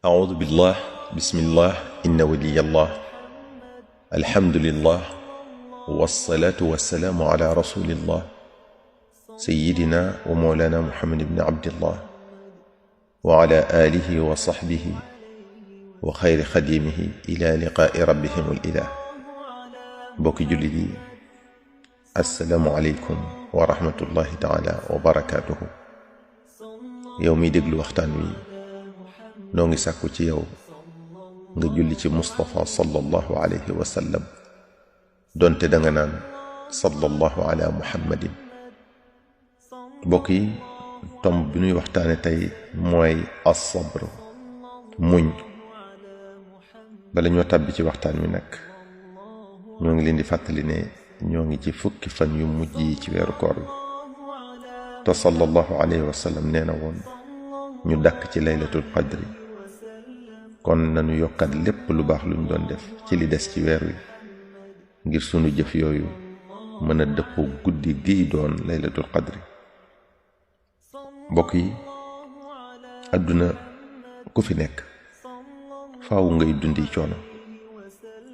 أعوذ بالله بسم الله إن ولي الله الحمد لله والصلاة والسلام على رسول الله سيدنا ومولانا محمد بن عبد الله وعلى آله وصحبه وخير خديمه إلى لقاء ربهم الإله. بوكي جلدي السلام عليكم ورحمة الله تعالى وبركاته. يومي دقل وقتانوي نونغي ساكو تي يوم nga julli ci Mustafa sallallahu alayhi wa sallam donte da nga naan sallallahu ala muhammadin. mbokk yi tomb bi ñuy waxtaane tey mooy as-sabr, muñ. bala ñoo tàbbi ci waxtaan wi nag ñoo ngi leen di fàttali ne ñoo ngi ci fukki fan yu mujj yi ci weeru koor wi te sallallahu alayhi wa sallam nee na woon ñu dakk ci laylatul qadri. kon nañu yokkat lépp lu baax luñ doon def ci li des ci weer wi ngir sunu jëf yooyu mën a dëppoo guddi gi doon laylatul qadri. mbokk yi àdduna ku fi nekk faaw ngay dundi coono,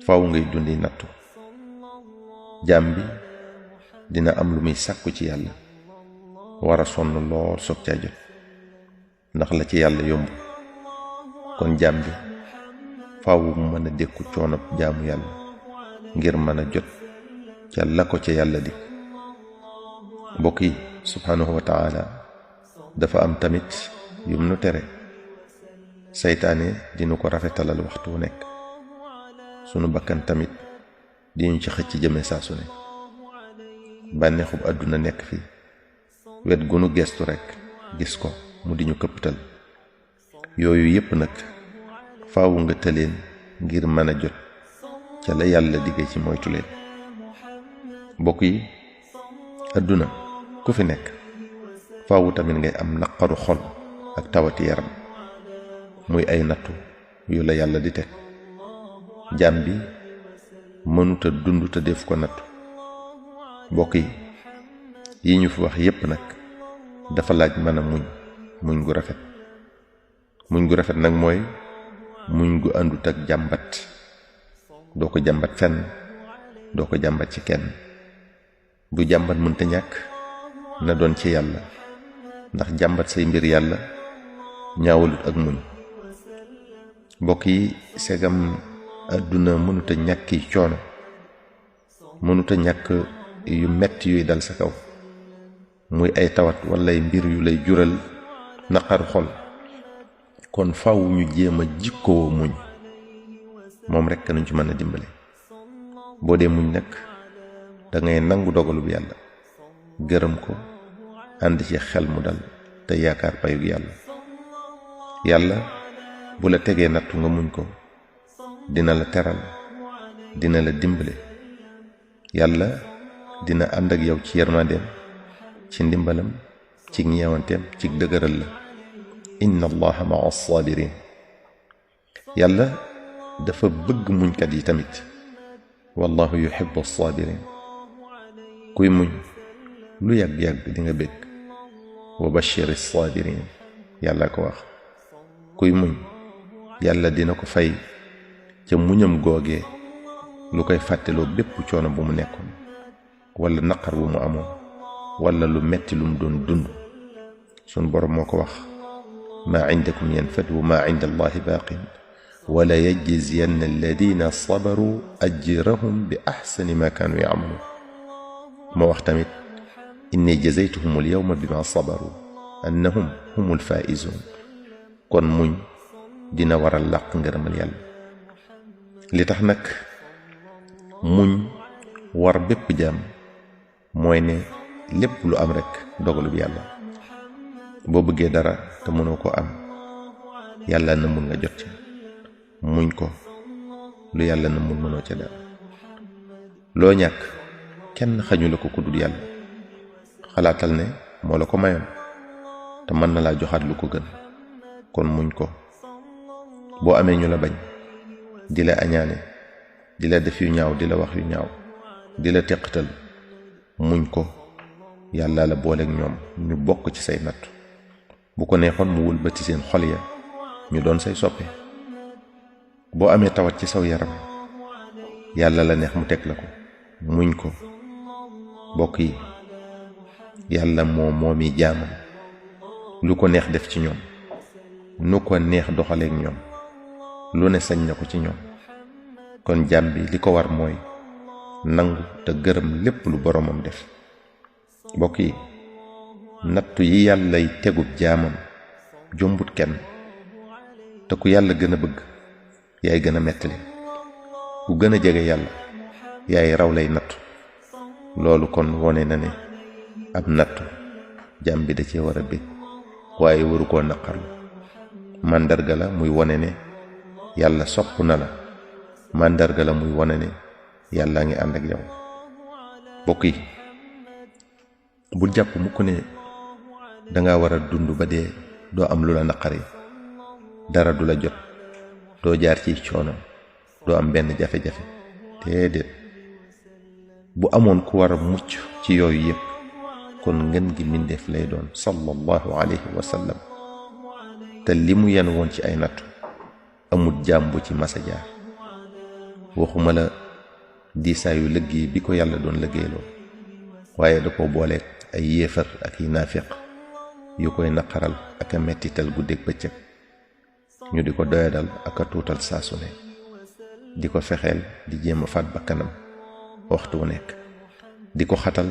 faaw ngay dundi nattu. jaam bi dina am lu muy sàkku ci yàlla war a sonn lool soog caa jot ndax la ci yàlla yomb. kon jaam bi faaw mu mën a dékku coono jaamu yàlla ngir mën a jot ca la ko ca yàlla dik. mbokk yi subhanahu wa ta'ala dafa am tamit yum nu tere. saytaane dinu ko rafetalal waxtu wu nekk, sunu bakkan tamit diñu ci xëcc jëme saa su ne. bànneexub àdduna nekk fi wet gu nu gestu rekk gis ko mu diñu këpptal. yooyu yépp nag faaw nga tëleen ngir mën a jot ca la yàlla digge ci moytu leen. mbokk yi àdduna ku fi nekk faaw tamit ngay am naqaru xol ak tawati yaram, muy ay nattu yu la yàlla di teg. jaam bi mënuta dund te def ko nattu. mbokk yi ñu fi wax yépp nag dafa laaj mën a muñ gu rafet. muñ gu rafet nag mooy muñ gu àndut ak jàmbat. doo ko jàmbat fenn, doo ko jàmbat ci kenn. bu jàmbat mënta ñàkk na doon ci yàlla, ndax jàmbat say mbir yàlla ñaawalut ak muñ. mbokk yi segam àdduna mënuta ñàkki coono, mënuta ñàkk yu metti yuy dal sa kaw, muy ay tawat wala ay mbir yu lay jural naqaru xol, kon faaw ñu jéem a jikkoo muñ. moom rekk nañ ci mën a dimbale. boo dee muñ nag da ngay nangu dogalub yàlla, gërëm ko, ànd ci xel mu dal te yaakaar payug yàlla. yàlla bu la tegee nattu nga muñ ko dina la teral, dina la dimbale. yàlla dina ànd ak yow ci yërmandeem, ci ndimbalam, ci ñeewanteem, ci dëgëral la. inna allaha ma'a as-sabirin. yàlla dafa bëgg muñkat yi tamit. wallahu yuhibbu as-sabirin. kuy muñ lu yàgg-yàgg di nga bég. wa bashir as-sabirin. yàlla ko wax. kuy muñ yàlla dina ko fay ca muñam googee lu koy fàtteloo bépp coono bu mu nekkoon, wala naqar bu mu amoon, wala lu metti lu mu doon dund. sun borom moo ko wax. ما عندكم ينفد وما عند الله باق ولا يجزين الذين صبروا أجرهم بأحسن ما كانوا يعملون. ما وقتمت إني جزيتهم اليوم بما صبروا أنهم هم الفائزون. كون muñ dina waral làq ngërëmal yàlla. li tax nag muñ war bépp jaam mooy ne lépp lu am rekk dogalub yàlla. boo bëggee dara te mënoo ko am, yàlla na mun nga jot ca, muñ ko. lu yàlla na mun mënoo ca dara. loo ñàkk kenn xañu la ko ku dul yàlla. xalaatal ne moo la ko mayoon te mën na laa joxaat lu ko gën. kon muñ ko. boo amee ñu la bañ, di la añaane, di la def yu ñaaw, di la wax yu ñaaw, di la teqatal, muñ ko. yàlla la booleeg ñoom ñu bokk ci say nattu. bu ko neexoon mu wëlbati seen xol ya ñu doon say soppe boo amee tawat ci saw yaram yàlla la neex mu teg la ko muñ ko bokk yi yàlla moomi jaamam lu ko neex def ci ñoom nu ko neex doxaleek ñoom lu ne sañ na ko ci ñoom kon jaam bi li ko war mooy nangu te gërëm lépp lu boromam def bokk yi nattu yi yàllay tegub jaamam jombut kenn te ku yàlla gën a bëgg yaay gën a mettali ku gën a jege yàlla yaay raw lay nattu loolu kon wone na ne ab nattu jaam bi da cee war a bég waaye waru koo naqarlu màndarga la muy wone ne yàlla sopp na la màndarga la muy wone ne yàlla ngi ànd ak yow bokk yi bul jàpp mukk ne danga war a dund ba dee doo am lu la naqari dara du la jot doo jaar ci coono doo am benn jafe-jafe déedéet bu amoon ku war a mucc ci yooyu yépp kon ngën gi mindeef lay doon sallallahu alayhi wa sallam te li mu yen woon ci ay nattu amul jaam bu ci masa jaar waxuma la diisaayu liggéey bi ko yàlla doon liggéeyloo waaye da ko booleeg ay yéefar ak yi naafiq yu koy naqaral ak a mettital guddeeg bëccëg ñu di ko doyadal ak a tuutal saasu ne di ko fexeel di jéem a faat bakkanam waxtu wu nekk di ko xatal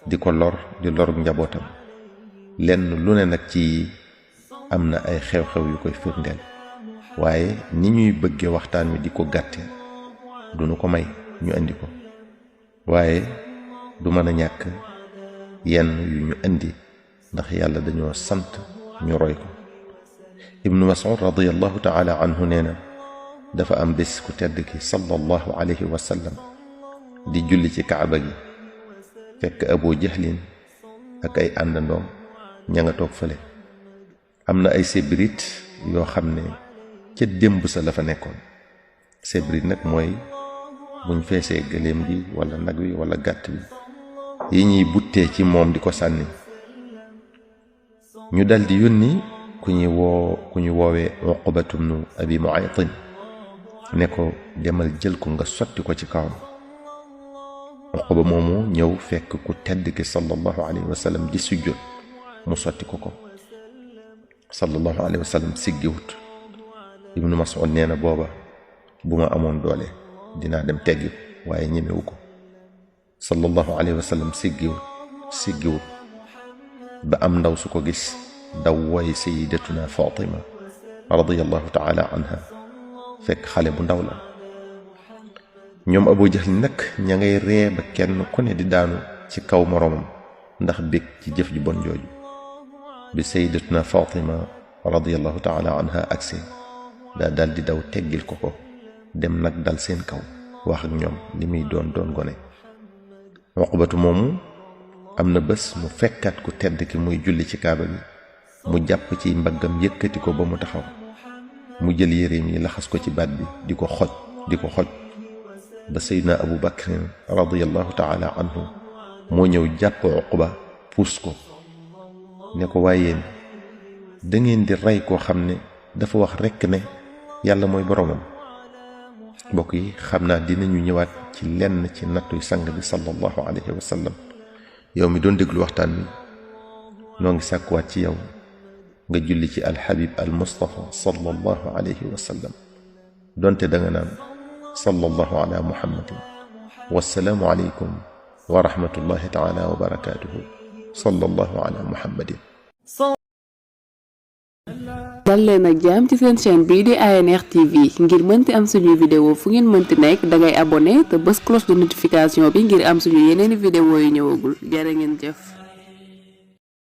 di ko lor di lorug njabootam lenn lu ne nag ci am na ay xew-xew yu koy firndeel waaye ni ñuy bëgge waxtaan wi di ko gàtte duñu ko may ñu indi ko waaye du mën a ñàkk yenn yu ñu indi ndax yàlla dañoo sant ñu roy ko ibnu mas'ud radiyallahu ta'ala anhu nee na dafa am bés ku tedd ki sallallahu alayhi wa sallam di julli ci kaaba gi fekk abu jahlin ak ay àndandoom ña nga toog fële am na ay sébrit yoo xam ne ca démb sa la fa nekkoon sébrit nag mooy buñ feesee gëléem gi wala nag wi wala gàtt bi yi ñuy buttee ci moom di ko sànni ñu daldi yónni ku ñu woowee Uqbatu bnu Abi Mu'ayt ne ko demal jël ko nga sotti ko ci kawam Uqba moomu ñëw fekk ku tedd ki sallallahu alayhi wa sallam di sujjóot mu sotti ko sallallahu alayhi wa sallam siggiwut ibnu Mas'ud nee na booba bu ma amoon doole dinaa dem teggi waaye ñemewu ko sallallahu alayhi wa sallam siggiwut ba am ndaw su ko gis daw woy sayyidatuna Fatima radiyallahu ta'ala anha fekk xale bu ndaw la ñoom Abu Jahl nag ña ngay ree ba kenn ku ne di daanu ci kaw moroomam ndax bég ci jëf ju bon jooju bi sayyidatuna Fatima radiyallahu ta'ala anha agsi daa dal di daw teggil ko dem nag dal seen kaw wax ak ñoom li muy doon gone Uqbatu moomu am na bés mu fekkaat ku tedd ki muy julli ci kaaba gi mu jàpp ci mbaggam yëkkati ko ba mu taxaw mu jël yéreem yi laxas ko ci baat bi di ko xoj ba Seydina Abu Bakr radiyallahu ta'ala anhu moo ñëw jàpp Uqba puus ko ne ko waaye da ngeen di rey koo xam ne dafa wax rekk ne yàlla mooy boroomam mbokk yi xam naa dinañu ñëwaat ci lenn ci nattuy sang bi sallallahu alayhi wa sallam yow mi doon déglu waxtaan wi noo ngi sàkkuwaat ci yow nga julli ci alxabib al mustafa sallallahu alayhi wa sallam donte da nga naan sallallahu ala muhammadin wassalaamu alaykum wa rahmatullahi taala wa barakatuhu sallallahu ala muhammadin dal leen ak jàmm ci seen chaîne bii di ANR TV ngir mënti am suñuy vidéo fu ngeen mënti nekk dangay abonné te bës cloche de notification bi ngir am suñu yeneeni vidéo yu ñëwagul jërë ngeen jëf